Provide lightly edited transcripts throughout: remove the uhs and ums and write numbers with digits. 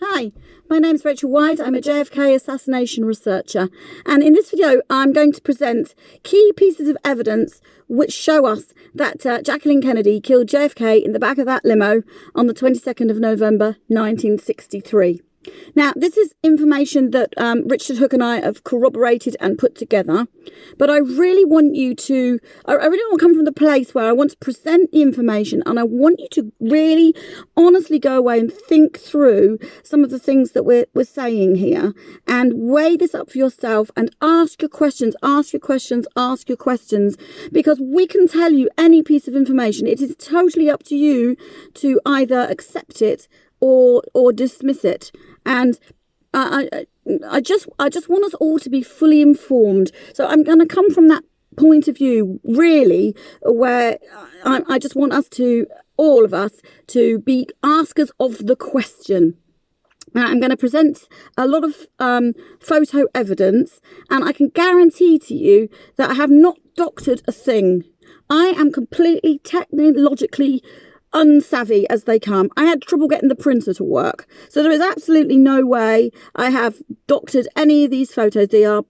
Hi, my name is Rachel White. I'm a JFK assassination researcher, and in this video I'm going to present key pieces of evidence which show us that Jacqueline Kennedy killed JFK in the back of that limo on the 22nd of November 1963. Now, this is information that Richard Hook and I have corroborated and put together, but I really want you to, I really want to come from the place where I want to present the information, and I want you to really honestly go away and think through some of the things that we're saying here and weigh this up for yourself and ask your questions, because we can tell you any piece of information. It is totally up to you to either accept it or dismiss it. And I just want us all to be fully informed. So I'm going to come from that point of view, really, where I just want us to, all of us, to be askers of the question. Now, I'm going to present a lot of photo evidence, and I can guarantee to you that I have not doctored a thing. I am completely technologically unsavvy as they come. I had trouble getting the printer to work, so there is absolutely no way I have doctored any of these photos. They are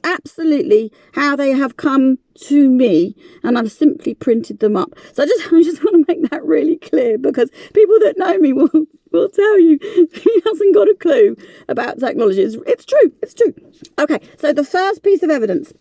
absolutely how they have come to me, and I've simply printed them up. So I just want to make that really clear, because people that know me will tell you he hasn't got a clue about technology. It's true. Okay, so the first piece of evidence.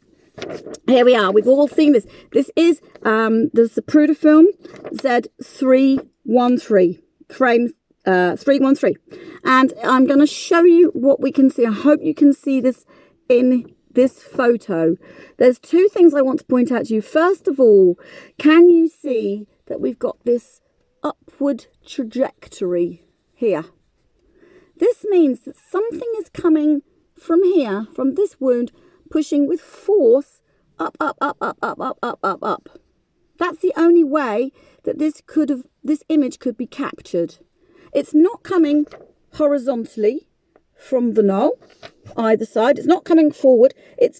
Here we are. We've all seen this. This is the Zapruder film Z313, frame 313. And I'm going to show you what we can see. I hope you can see this in this photo. There's two things I want to point out to you. First of all, can you see that we've got this upward trajectory here? This means that something is coming from here, from this wound, pushing with force up. That's the only way that this image could be captured. It's not coming horizontally from the knoll, either side. It's not coming forward. It's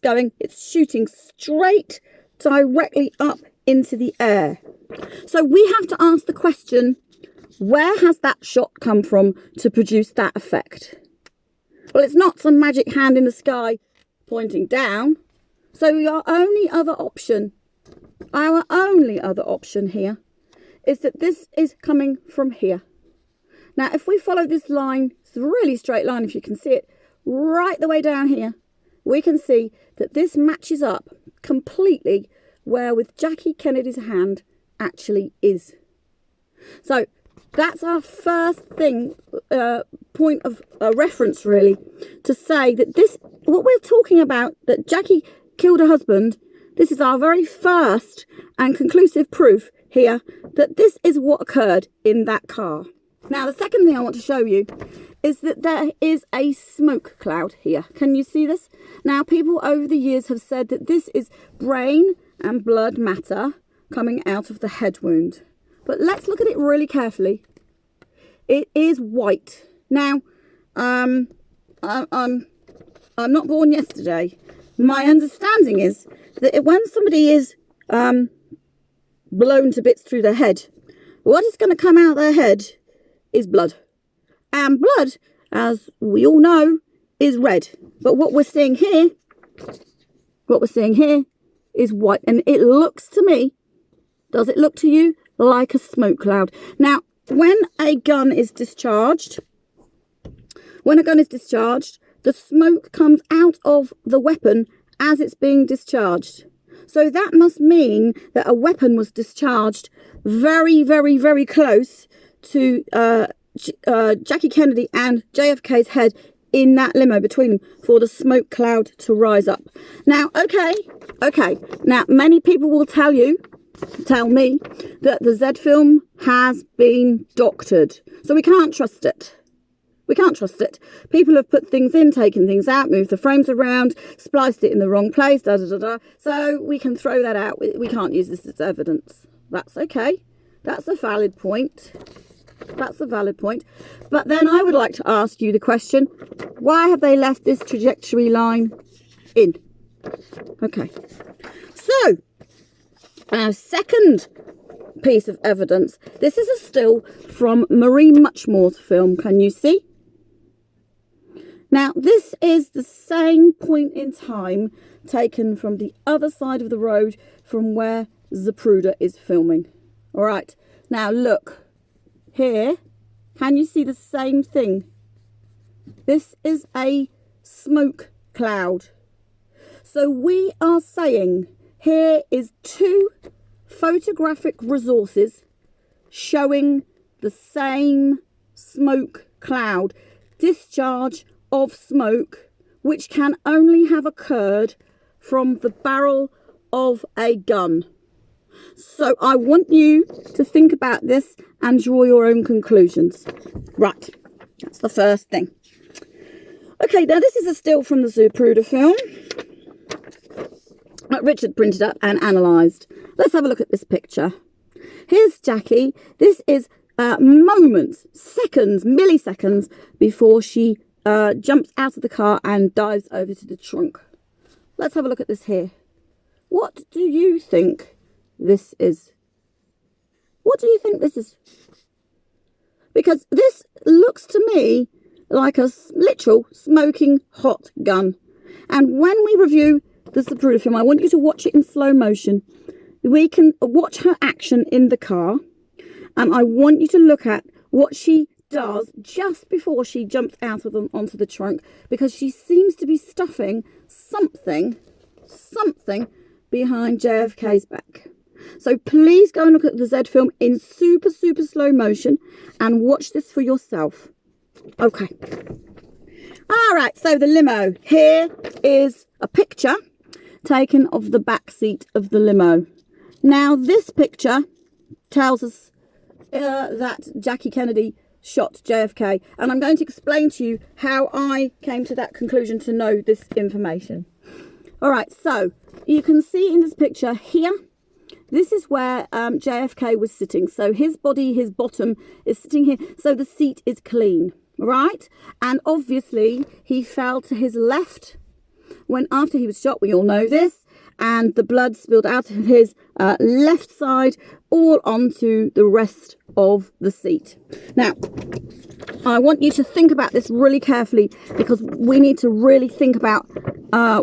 shooting straight, directly up into the air. So we have to ask the question, where has that shot come from to produce that effect? Well, it's not some magic hand in the sky pointing down. So our only other option here is that this is coming from here. Now, if we follow this line, it's a really straight line, if you can see it, right the way down here, we can see that this matches up completely where with Jackie Kennedy's hand actually is. So that's our first thing, point of reference, really, to say that what we're talking about, that Jackie killed her husband, this is our very first and conclusive proof here that this is what occurred in that car. Now, the second thing I want to show you is that there is a smoke cloud here. Can you see this? Now, people over the years have said that this is brain and blood matter coming out of the head wound. But let's look at it really carefully. It is white. Now, I'm not born yesterday. My understanding is that when somebody is blown to bits through their head, what is going to come out of their head is blood. And blood, as we all know, is red. But what we're seeing here is white. And it looks to me, does it look to you, like a smoke cloud? Now, when a gun is discharged, the smoke comes out of the weapon as it's being discharged. So that must mean that a weapon was discharged very, very, very close to Jackie Kennedy and JFK's head in that limo between them for the smoke cloud to rise up. Now, okay. Now, many people will tell me that the Z film has been doctored. So we can't trust it. People have put things in, taken things out, moved the frames around, spliced it in the wrong place, So we can throw that out. We can't use this as evidence. That's okay. That's a valid point. But then I would like to ask you the question, why have they left this trajectory line in? Okay. So, our second piece of evidence. This is a still from Marie Muchmore's film. Can you see? Now, this is the same point in time taken from the other side of the road from where Zapruder is filming. All right. Now, look. Here. Can you see the same thing? This is a smoke cloud. So we are saying here is two photographic resources showing the same smoke cloud, discharge of smoke, which can only have occurred from the barrel of a gun. So I want you to think about this and draw your own conclusions. Right, that's the first thing. Okay, now this is a still from the Zapruder film that Richard printed up and analysed. Let's have a look at this picture. Here's Jackie. This is moments, seconds, milliseconds before she jumps out of the car and dives over to the trunk. Let's have a look at this here. What do you think this is? What do you think this is? Because this looks to me like a literal smoking hot gun. And when we review the Zapruder film, I want you to watch it in slow motion. We can watch her action in the car, and I want you to look at what she does just before she jumps out of them onto the trunk, because she seems to be stuffing something behind JFK's back. So please go and look at the Z film in super slow motion and watch this for yourself. Okay. All right, so the limo. Here is a picture taken of the back seat of the limo. Now, this picture tells us that Jackie Kennedy shot JFK, and I'm going to explain to you how I came to that conclusion to know this information. All right, so you can see in this picture here, this is where JFK was sitting. So his body, his bottom is sitting here, so the seat is clean, right? And obviously he fell to his left when after he was shot, we all know this, and the blood spilled out of his left side all onto the rest of the seat. Now, I want you to think about this really carefully, because we need to really think about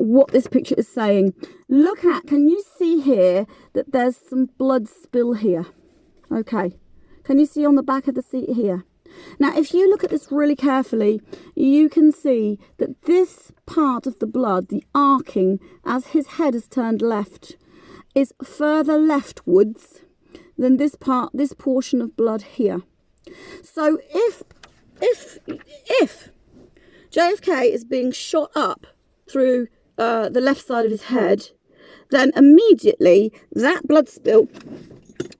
what this picture is saying. Look at, can you see here that there's some blood spill here? Okay. Can you see on the back of the seat here? Now, if you look at this really carefully, you can see that this part of the blood, the arcing, as his head has turned left, is further leftwards than this portion of blood here. So if JFK is being shot up through the left side of his head, then immediately that blood spill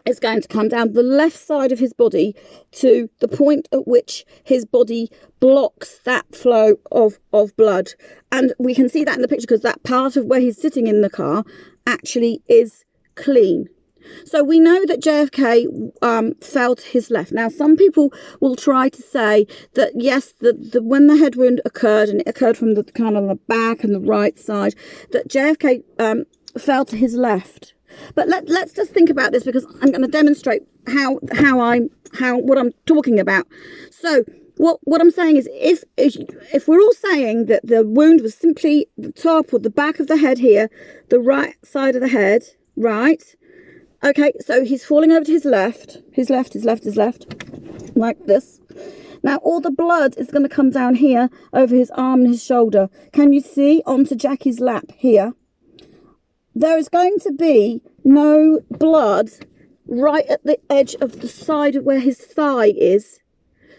is going to come down the left side of his body to the point at which his body blocks that flow of blood. And we can see that in the picture because that part of where he's sitting in the car actually is clean. So we know that JFK fell to his left. Now, some people will try to say that, yes, when the head wound occurred, and it occurred from the kind of the back and the right side, that JFK fell to his left. But let's just think about this, because I'm going to demonstrate what I'm talking about. So what I'm saying is, if we're all saying that the wound was simply the top or the back of the head here, the right side of the head, right? Okay, so he's falling over to his left, like this. Now, all the blood is going to come down here over his arm and his shoulder. Can you see onto Jackie's lap here? There is going to be no blood right at the edge of the side of where his thigh is,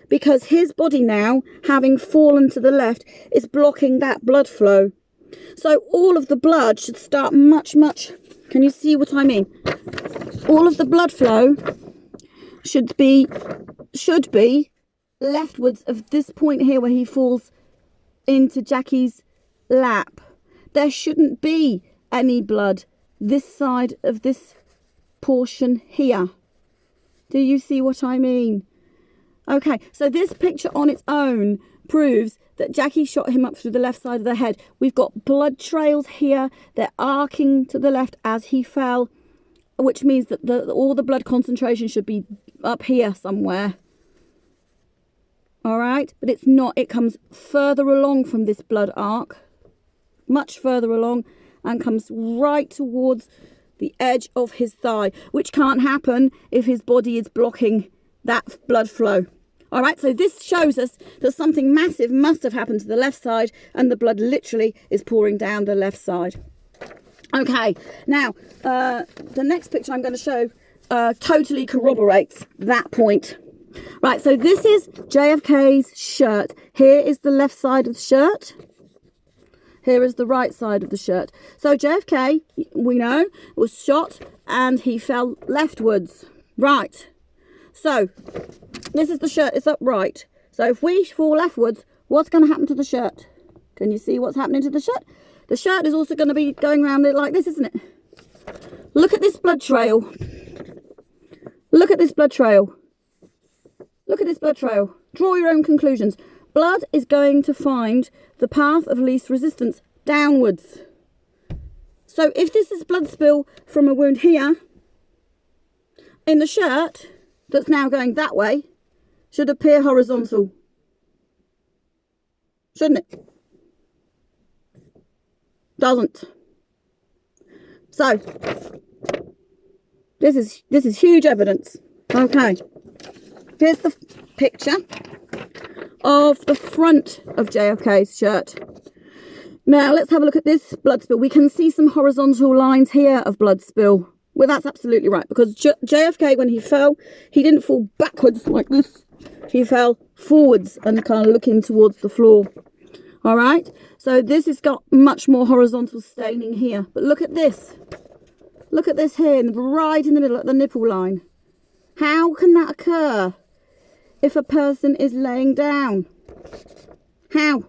because his body now, having fallen to the left, is blocking that blood flow. So all of the blood should start much, can you see what I mean? All of the blood flow should be leftwards of this point here where he falls into Jackie's lap. There shouldn't be any blood this side of this portion here. Do you see what I mean? Okay, so this picture on its own proves that Jackie shot him up through the left side of the head. We've got blood trails here. They're arcing to the left as he fell, which means that all the blood concentration should be up here somewhere. All right. right? But it's not. It comes further along from this blood arc, much further along, and comes right towards the edge of his thigh, which can't happen if his body is blocking that blood flow. All right, so this shows us that something massive must have happened to the left side, and the blood literally is pouring down the left side. Okay, now the next picture I'm going to show totally corroborates that point. Right, so this is JFK's shirt. Here is the left side of the shirt. Here is the right side of the shirt. So JFK, we know, was shot and he fell leftwards. Right, so this is the shirt, it's upright. So if we fall leftwards, what's going to happen to the shirt? Can you see what's happening to the shirt? The shirt is also going to be going around it like this, isn't it? Look at this blood trail. Look at this blood trail. Look at this blood trail. Draw your own conclusions. Blood is going to find the path of least resistance downwards. So if this is blood spill from a wound here, in the shirt that's now going that way, should appear horizontal. Shouldn't it? Doesn't. So this is huge evidence. Okay, here's the picture of the front of JFK's shirt. Now let's have a look at this blood spill. We can see some horizontal lines here of blood spill. Well, that's absolutely right, because JFK, when he fell, he didn't fall backwards like this. He fell forwards and kind of looking towards the floor. All right, so this has got much more horizontal staining here. But look at this. Look at this here, right in the middle at the nipple line. How can that occur if a person is laying down? How?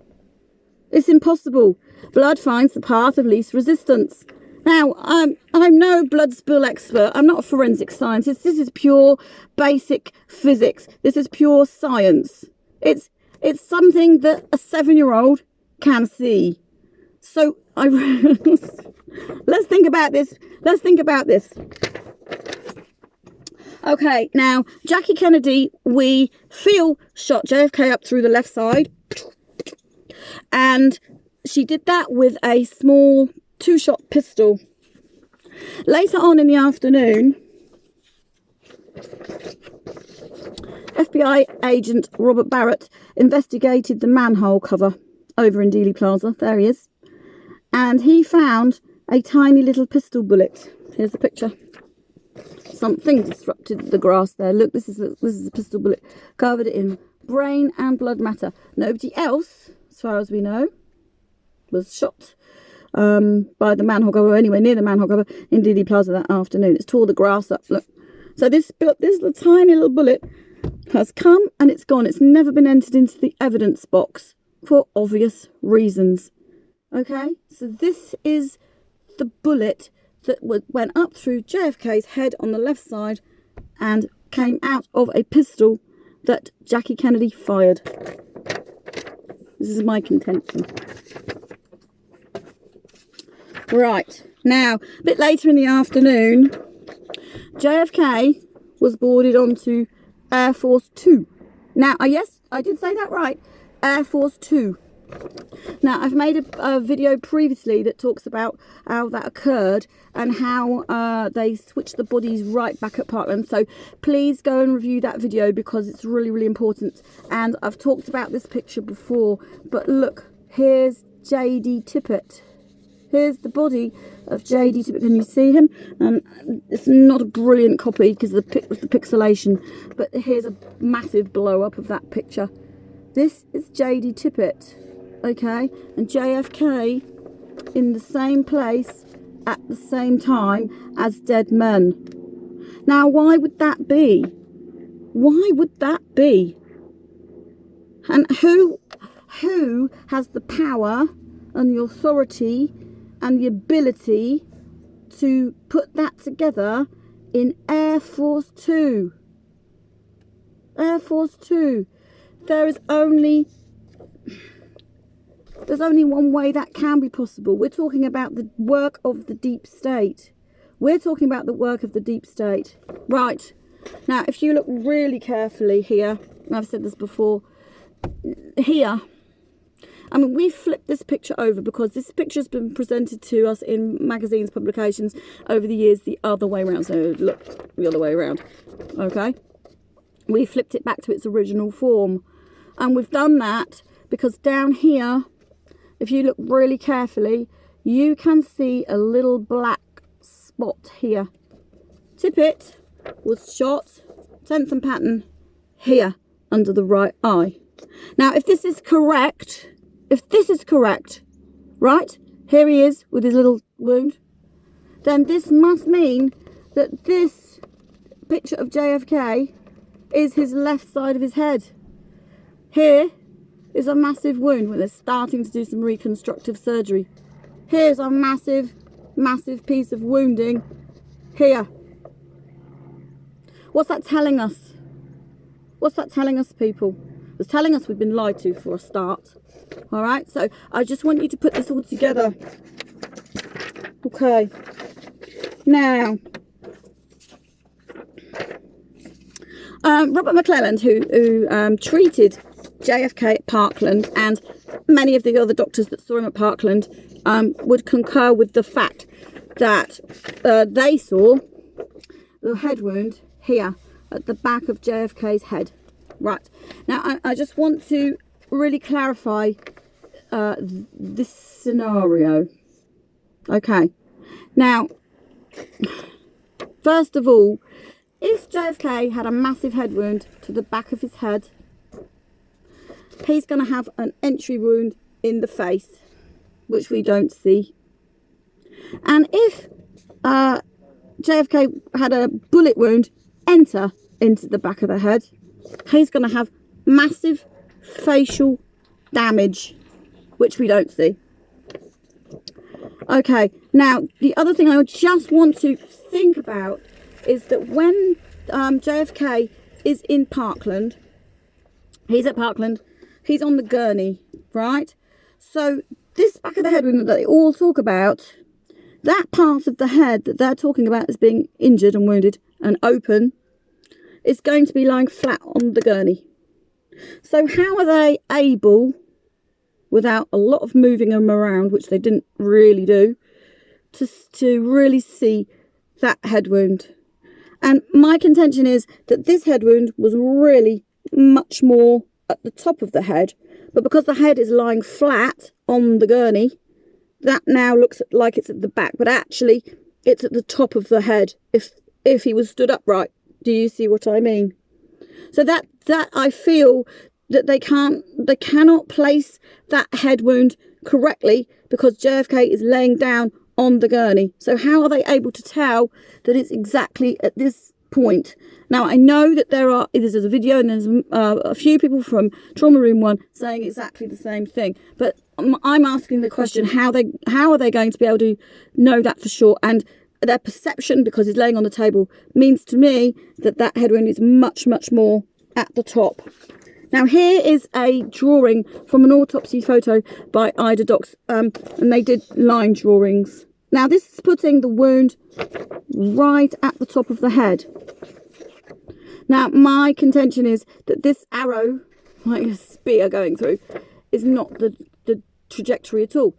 It's impossible. Blood finds the path of least resistance. Now, I'm no blood spill expert. I'm not a forensic scientist. This is pure basic physics. This is pure science. It's something that a 7-year-old can see. So let's think about this. Let's think about this. Okay, now Jackie Kennedy, we feel, shot JFK up through the left side, and she did that with a small 2-shot pistol. Later on in the afternoon, FBI agent Robert Barrett investigated the manhole cover over in Dealey Plaza. There he is. And he found a tiny little pistol bullet. Here's the picture. Something disrupted the grass there. Look, this is a pistol bullet covered in brain and blood matter. Nobody else, as far as we know, was shot by the manhole cover, or anywhere near the manhole cover in Dealey Plaza that afternoon. It's tore the grass up. Look. So this little tiny little bullet has come and it's gone. It's never been entered into the evidence box for obvious reasons. Okay, so this is the bullet that went up through JFK's head on the left side and came out of a pistol that Jackie Kennedy fired. This is my contention. Right, now, a bit later in the afternoon, JFK was boarded onto Air Force 2. Now, yes, I did say that right, Air Force 2. Now, I've made a video previously that talks about how that occurred and how they switched the bodies right back at Parkland. So please go and review that video because it's really, really important. And I've talked about this picture before, but look, here's J.D. Tippett. Here's the body of J.D. Tippett. Can you see him? It's not a brilliant copy because of the pixelation, but here's a massive blow up of that picture. This is J.D. Tippett, okay, and JFK in the same place at the same time as dead men. Now, why would that be? Why would that be? And who has the power and the authority and the ability to put that together in Air Force 2? Air Force 2. There's only one way that can be possible. We're talking about the work of the deep state. We're talking about the work of the deep state. Right. Now, if you look really carefully here, and I've said this before, here, I mean, we flipped this picture over because this picture has been presented to us in magazines, publications over the years the other way around. So look, the other way around. Okay, we flipped it back to its original form, and we've done that because down here, if you look really carefully, you can see a little black spot here. Tippet was shot 10th and pattern here under the right eye. Now, if this is correct, right, here he is with his little wound, then this must mean that this picture of JFK is his left side of his head. Here is a massive wound when they're starting to do some reconstructive surgery. Here's a massive, massive piece of wounding here. What's that telling us? What's that telling us, people? It's telling us we've been lied to for a start. All right, so I just want you to put this all together. Okay. Now, Robert McClelland, who treated JFK at Parkland, and many of the other doctors that saw him at Parkland would concur with the fact that they saw the head wound here at the back of JFK's head. Right, now I just want to really clarify this scenario. Okay, now first of all, if JFK had a massive head wound to the back of his head, he's going to have an entry wound in the face, which we don't see. And if JFK had a bullet wound enter into the back of the head, he's going to have massive facial damage, which we don't see. Okay, now the other thing I just want to think about is that when JFK is in Parkland, he's at Parkland, he's on the gurney, right? So this back of the head wound that they all talk about, that part of the head that they're talking about as being injured and wounded and open, is going to be lying flat on the gurney. So how are they able, without a lot of moving them around, which they didn't really do, to really see that head wound? And my contention is that this head wound was really much more at the top of the head, but because the head is lying flat on the gurney, that now looks like it's at the back, but actually it's at the top of the head if he was stood upright. Do you see what I mean? So that I feel that they cannot place that head wound correctly because JFK is laying down on the gurney. So how are they able to tell that it's exactly at this point? Now, I know that there's a video and there's a few people from Trauma Room 1 saying exactly the same thing, but I'm asking the question, how are they going to be able to know that for sure? And their perception, because he's laying on the table, means to me that that head wound is much, much more at the top. Now, here is a drawing from an autopsy photo by Ida Docs, and they did line drawings. Now, this is putting the wound right at the top of the head. Now, my contention is that this arrow, like a spear going through, is not the trajectory at all.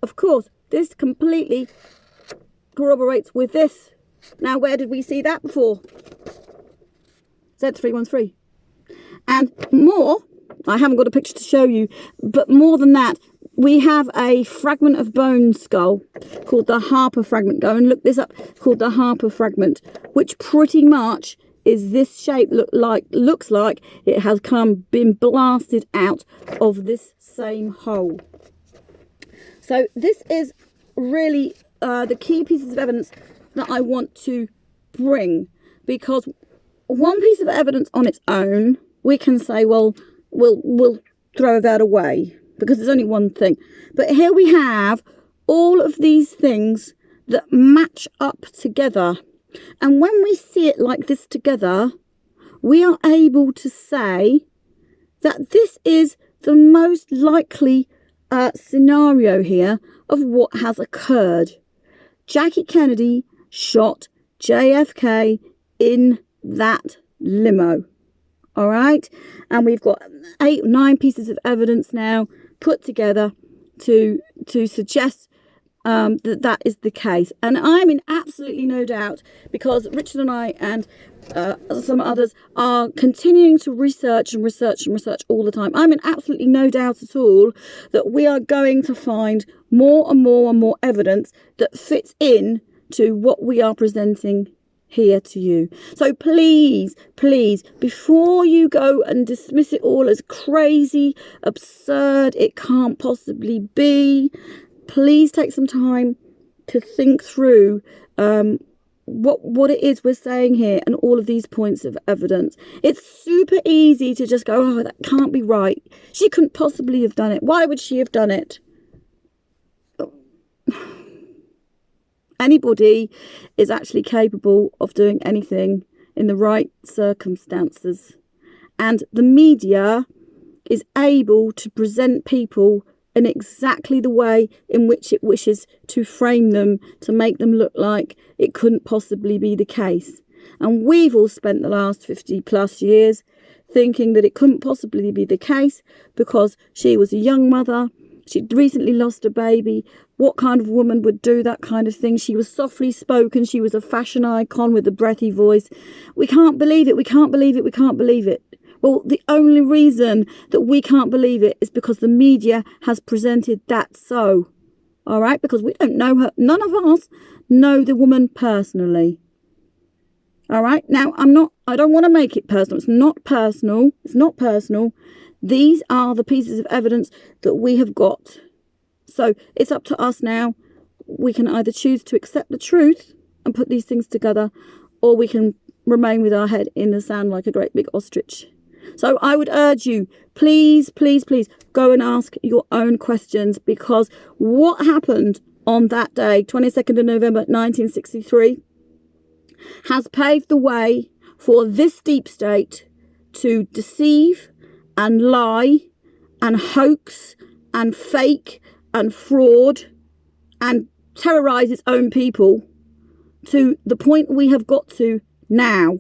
Of course, this completely corroborates with this. Now, where did we see that before? Z313. And more, I haven't got a picture to show you, but more than that, we have a fragment of bone skull called the Harper fragment. Go and look this up, called the Harper fragment, which pretty much is this shape. Looks like it has been blasted out of this same hole. So this is really the key pieces of evidence that I want to bring, because one piece of evidence on its own, we can say, well, we'll throw that away because there's only one thing. But here we have all of these things that match up together. And when we see it like this together, we are able to say that this is the most likely scenario here of what has occurred. Jackie Kennedy shot JFK in that limo. All right. And we've got 8 or 9 pieces of evidence now put together to suggest that is the case. And I'm in absolutely no doubt, because Richard and I and some others are continuing to research all the time. I'm in absolutely no doubt at all that we are going to find more and more evidence that fits in to what we are presenting here to you. So please, before you go and dismiss it all as crazy, absurd, it can't possibly be, please take some time to think through what it is we're saying here and all of these points of evidence. It's super easy to just go, oh, that can't be right. She couldn't possibly have done it. Why would she have done it? Anybody is actually capable of doing anything in the right circumstances. And the media is able to present people in exactly the way in which it wishes to frame them, to make them look like it couldn't possibly be the case. And we've all spent the last 50 plus years thinking that it couldn't possibly be the case because she was a young mother. She'd recently lost a baby. What kind of woman would do that kind of thing? She was softly spoken. She was a fashion icon with a breathy voice. We can't believe it. We can't believe it. We can't believe it. Well, the only reason that we can't believe it is because the media has presented that so. All right? Because we don't know her. None of us know the woman personally. All right? Now, I don't want to make it personal. It's not personal. It's not personal. These are the pieces of evidence that we have got. So it's up to us now. We can either choose to accept the truth and put these things together, or we can remain with our head in the sand like a great big ostrich. So I would urge you, please, go and ask your own questions, because what happened on that day, 22nd of November 1963, has paved the way for this deep state to deceive and lie and hoax and fake and fraud and terrorize its own people to the point we have got to now,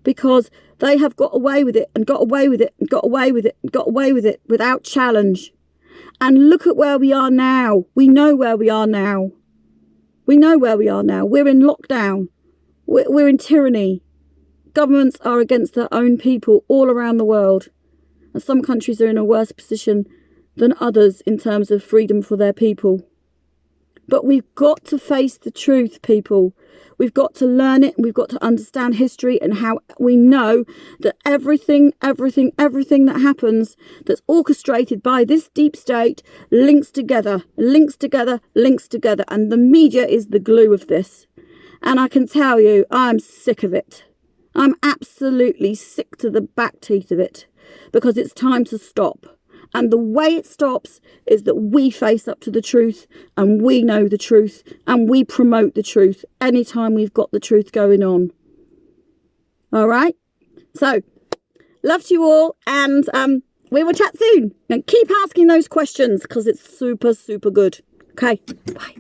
because they have got away with it and got away with it and got away with it and got away with it without challenge. And look at where we are now. We know where we are now. We know where we are now. We're in lockdown. We're in tyranny. Governments are against their own people all around the world. And some countries are in a worse position than others in terms of freedom for their people. But we've got to face the truth, people. We've got to learn it. We've got to understand history and how we know that everything that happens that's orchestrated by this deep state links together. And the media is the glue of this. And I can tell you, I'm sick of it. I'm absolutely sick to the back teeth of it, because it's time to stop. And the way it stops is that we face up to the truth, and we know the truth, and we promote the truth anytime we've got the truth going on. All right? So, love to you all, and we will chat soon. And keep asking those questions, because it's super good. Okay, bye.